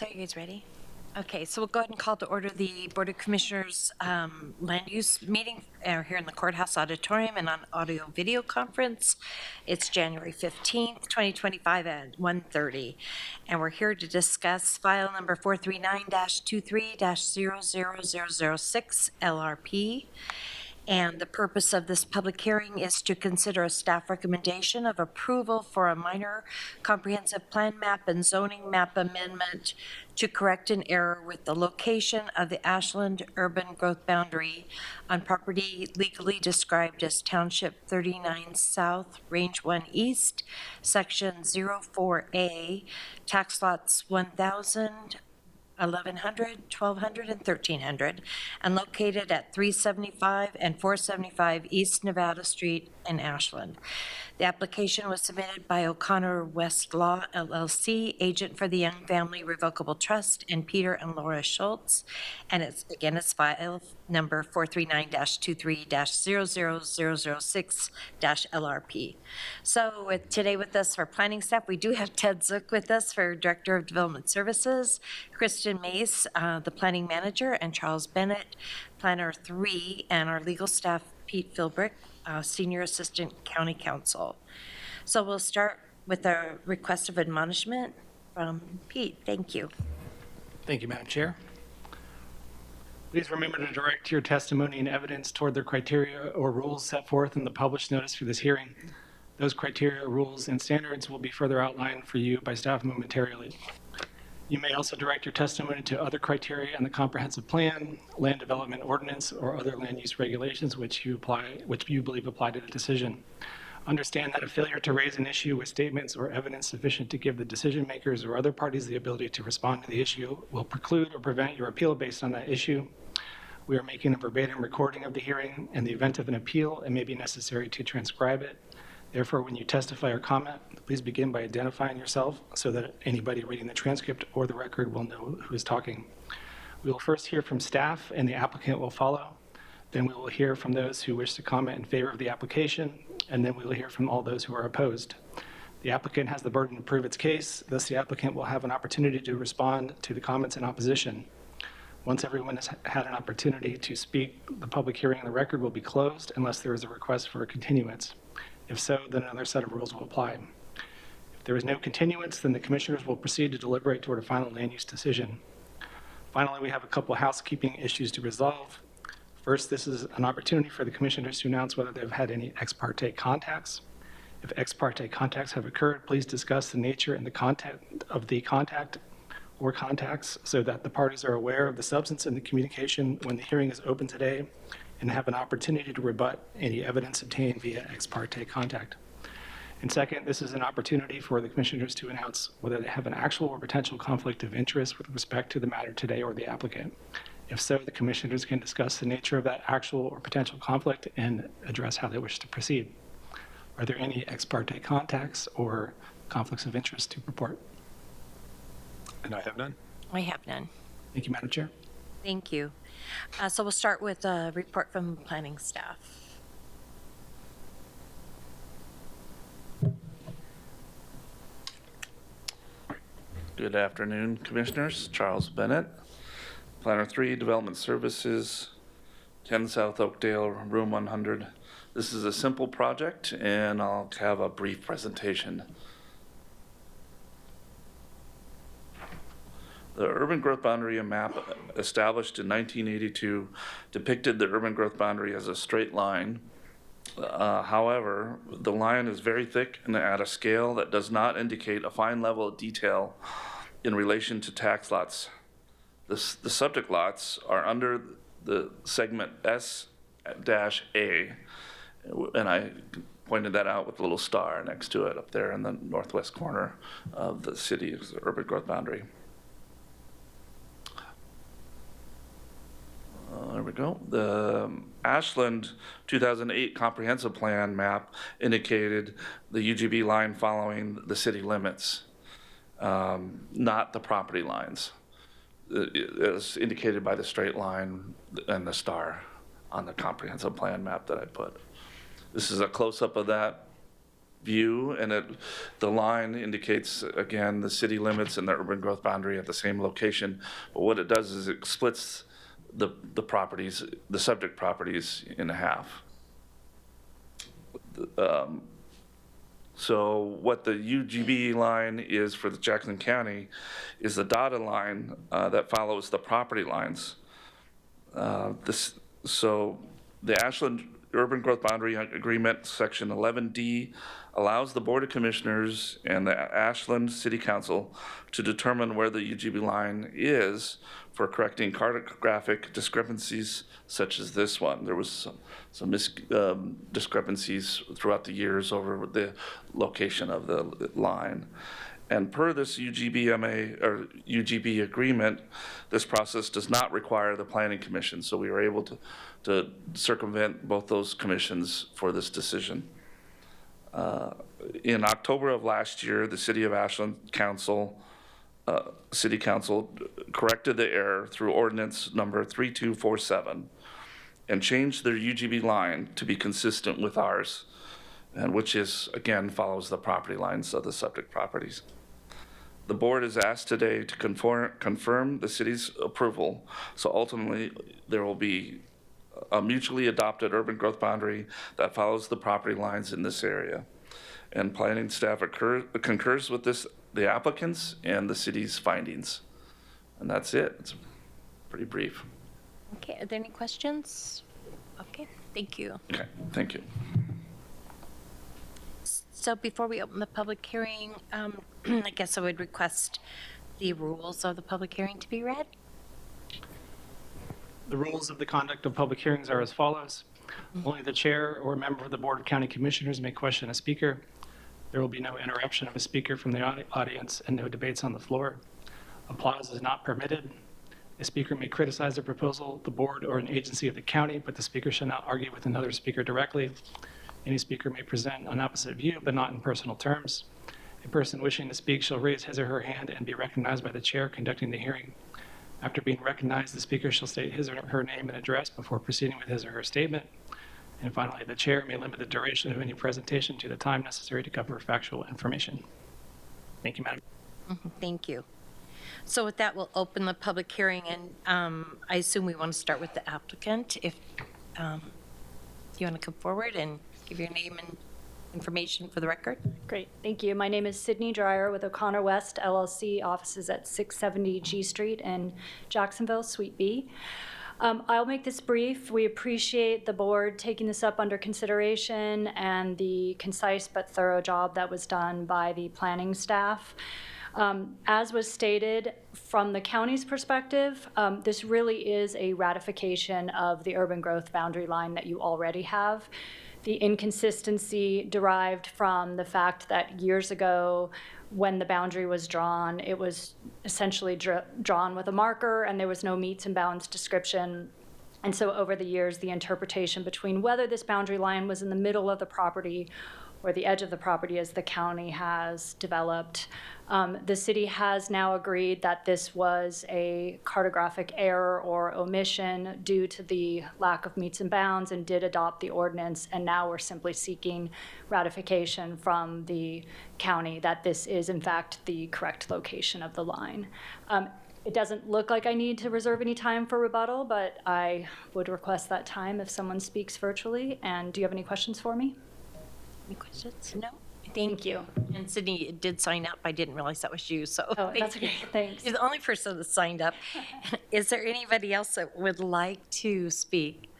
So you guys ready? Okay, so we'll go ahead and call to order the Board of Commissioners land use meeting here in the courthouse auditorium and on audio video conference. It's January 15th, 2025 at 1:30. And we're here to discuss file number 439-23-00006 LRP. And the purpose of this public hearing is to consider a staff recommendation of approval for a minor comprehensive plan map and zoning map amendment to correct an error with the location of the Ashland urban growth boundary on property legally described as Township 39 South, Range 1 East, Section 04A, tax lots 1,000, 1100, 1200, and 1300, and located at 375 and 475 East Nevada Street in Ashland. The application was submitted by O'Connor West Law LLC, agent for the Young Family Revocable Trust, and Peter and Laura Schultz. And it's file number 439-23-00006-LRP. So today with us for planning staff, we do have Ted Zook with us for Director of Development Services, Kristen Mace, the planning manager, and Charles Bennett, planner 3, and our legal staff, Pete Philbrick, Senior Assistant County Counsel. So we'll start with a request of admonishment from Pete. Thank you. Thank you, Madam Chair. Please remember to direct your testimony and evidence toward the criteria or rules set forth in the published notice for this hearing. Those criteria, rules, and standards will be further outlined for you by staff momentarily. You may also direct your testimony to other criteria in the comprehensive plan, land development ordinance, or other land use regulations which you believe apply to the decision. Understand that a failure to raise an issue with statements or evidence sufficient to give the decision makers or other parties the ability to respond to the issue will preclude or prevent your appeal based on that issue. We are making a verbatim recording of the hearing. In the event of an appeal, it may be necessary to transcribe it. Therefore, when you testify or comment, please begin by identifying yourself so that anybody reading the transcript or the record will know who is talking. We will first hear from staff and the applicant will follow. Then we will hear from those who wish to comment in favor of the application, and then we will hear from all those who are opposed. The applicant has the burden to prove its case, thus the applicant will have an opportunity to respond to the comments in opposition. Once everyone has had an opportunity to speak, the public hearing and the record will be closed unless there is a request for a continuance. If so, then another set of rules will apply. If there is no continuance, then the commissioners will proceed to deliberate toward a final land use decision. Finally, we have a couple housekeeping issues to resolve. First, this is an opportunity for the commissioners to announce whether they've had any ex parte contacts. If ex parte contacts have occurred, please discuss the nature and the content of the contact or contacts so that the parties are aware of the substance and the communication when the hearing is open today and have an opportunity to rebut any evidence obtained via ex parte contact. And second, this is an opportunity for the commissioners to announce whether they have an actual or potential conflict of interest with respect to the matter today or the applicant. If so, the commissioners can discuss the nature of that actual or potential conflict and address how they wish to proceed. Are there any ex parte contacts or conflicts of interest to report? And I have none. I have none. Thank you, Madam Chair. Thank you. So we'll start with a report from planning staff. Good afternoon, Commissioners. Charles Bennett, Planner 3, Development Services, 10 South Oakdale, Room 100. This is a simple project, and I'll have a brief presentation. The urban growth boundary map established in 1982 depicted the urban growth boundary as a straight line. However, the line is very thick and at a scale that does not indicate a fine level of detail in relation to tax lots. The subject lots are under the segment S-A, and I pointed that out with a little star next to it up there in the northwest corner of the city's urban growth boundary. There we go. The Ashland 2008 comprehensive plan map indicated the UGB line following the city limits, not the property lines. It is indicated by the straight line and the star on the comprehensive plan map that I put. This is a close-up of that. view, and the line indicates, again, the city limits and the urban growth boundary at the same location. But what it does is it splits the properties, the subject properties, in half. So what the UGB line is for the Jackson County is the dotted line that follows the property lines. So the Ashland Urban Growth Boundary Agreement, Section 11D, allows the Board of Commissioners and the Ashland City Council to determine where the UGB line is for correcting cartographic discrepancies such as this one. There was some discrepancies throughout the years over the location of the line. And per this UGBMA or UGB agreement, this process does not require the Planning Commission. So we were able to circumvent both those commissions for this decision. In October of last year, the City of Ashland City Council corrected the error through ordinance number 3247 and changed their UGB line to be consistent with ours, and which is, again, follows the property lines of the subject properties. The board is asked today to confirm the city's approval, so ultimately there will be a mutually adopted urban growth boundary that follows the property lines in this area. And planning staff concurs with this, the applicants and the city's findings. And that's it. It's pretty brief. Okay, are there any questions? Okay, thank you. Okay, thank you. So before we open the public hearing, I guess I would request the rules of the public hearing to be read. The rules of the conduct of public hearings are as follows. Only the chair or member of the Board of County Commissioners may question a speaker. There will be no interruption of a speaker from the audience and no debates on the floor. Applause is not permitted. A speaker may criticize a proposal, the board, or an agency of the county, but the speaker shall not argue with another speaker directly. Any speaker may present an opposite view, but not in personal terms. A person wishing to speak shall raise his or her hand and be recognized by the chair conducting the hearing. After being recognized, the speaker shall state his or her name and address before proceeding with his or her statement. And finally, the chair may limit the duration of any presentation to the time necessary to cover factual information. Thank you, Madam. Thank you. So with that, we'll open the public hearing, and I assume we want to start with the applicant. If you want to come forward and give your name and information for the record. Great, thank you. My name is Sydney Dreyer with O'Connor West LLC, offices at 670 G Street in Jacksonville, Suite B. I'll make this brief. We appreciate the board taking this up under consideration and the concise but thorough job that was done by the planning staff. As was stated, from the county's perspective, this really is a ratification of the urban growth boundary line that you already have. The inconsistency derived from the fact that years ago, when the boundary was drawn, it was essentially drawn with a marker and there was no meets and bounds description. And so over the years, the interpretation between whether this boundary line was in the middle of the property or the edge of the property as the county has developed. The city has now agreed that this was a cartographic error or omission due to the lack of meets and bounds and did adopt the ordinance. And now we're simply seeking ratification from the county that this is in fact the correct location of the line. It doesn't look like I need to reserve any time for rebuttal, but I would request that time if someone speaks virtually. And do you have any questions for me? Any questions? No? Thank you. And Sydney did sign up. I didn't realize that was you, so. Oh, thank that's you. okay, thanks. You're the only person that signed up. Is there anybody else that would like to speak?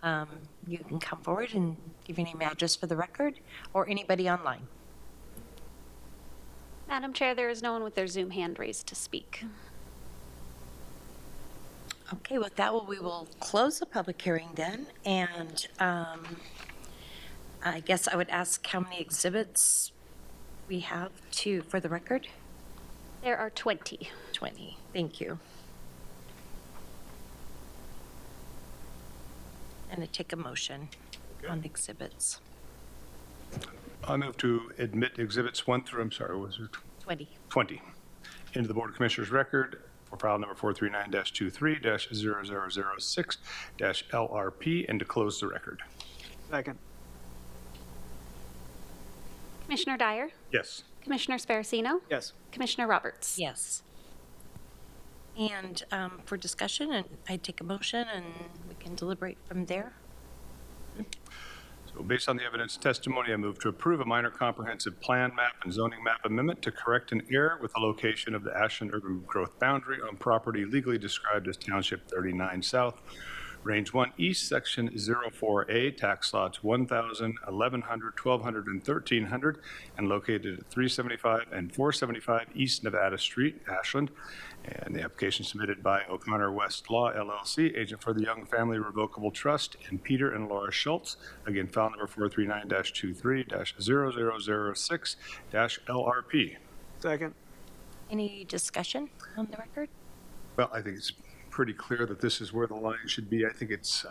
You can come forward and give your name and address for the record, or anybody online. Madam Chair, there is no one with their Zoom hand raised to speak. Okay, with that, we will close the public hearing then, and I guess I would ask how many exhibits we have for the record? There are 20. 20, thank you. And I take a motion on exhibits. I move to admit exhibits 1 through, I'm sorry, was it 20. 20 into the Board of Commissioners record for file number 439-23-0006-LRP and to close the record. Second. Commissioner Dyer, Yes. Commissioner Sparacino, Yes. Commissioner Roberts. Yes. And for discussion, and I take a motion, and we can deliberate from there. So based on the evidence testimony, I move to approve a minor comprehensive plan map and zoning map amendment to correct an error with the location of the Ashland urban growth boundary on property legally described as Township 39 South, Range 1 East, Section 04A, tax lots 1,000, 1,100, 1,200, and 1,300, and located at 375 and 475 East Nevada Street, Ashland. And the application submitted by O'Connor West Law LLC, agent for the Young Family Revocable Trust, and Peter and Laura Schultz. Again, file number 439-23-0006-LRP. Second. Any discussion on the record? Well, I think it's pretty clear that this is where the line should be. I think it's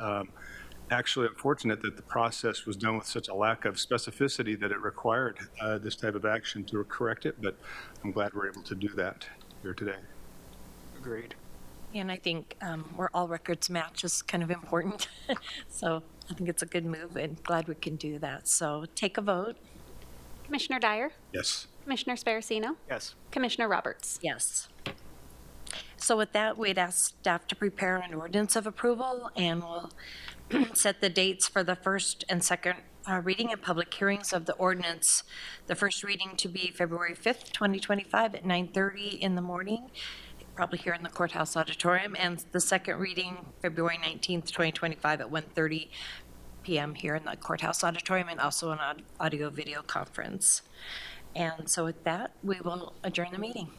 actually unfortunate that the process was done with such a lack of specificity that it required this type of action to correct it, but I'm glad we're able to do that here today. Agreed. And I think where all records match is kind of important. So I think it's a good move, and glad we can do that. So take a vote. Commissioner Dyer, Yes. Commissioner Sparacino, Yes. Commissioner Roberts. Yes. So with that, we'd ask staff to prepare an ordinance of approval, and we'll set the dates for the first and second reading and public hearings of the ordinance. The first reading to be February 5th, 2025 at 9:30 in the morning, probably here in the courthouse auditorium, and the second reading February 19th, 2025 at 1:30 p.m. here in the courthouse auditorium, and also an audio-video conference. And so with that, we will adjourn the meeting.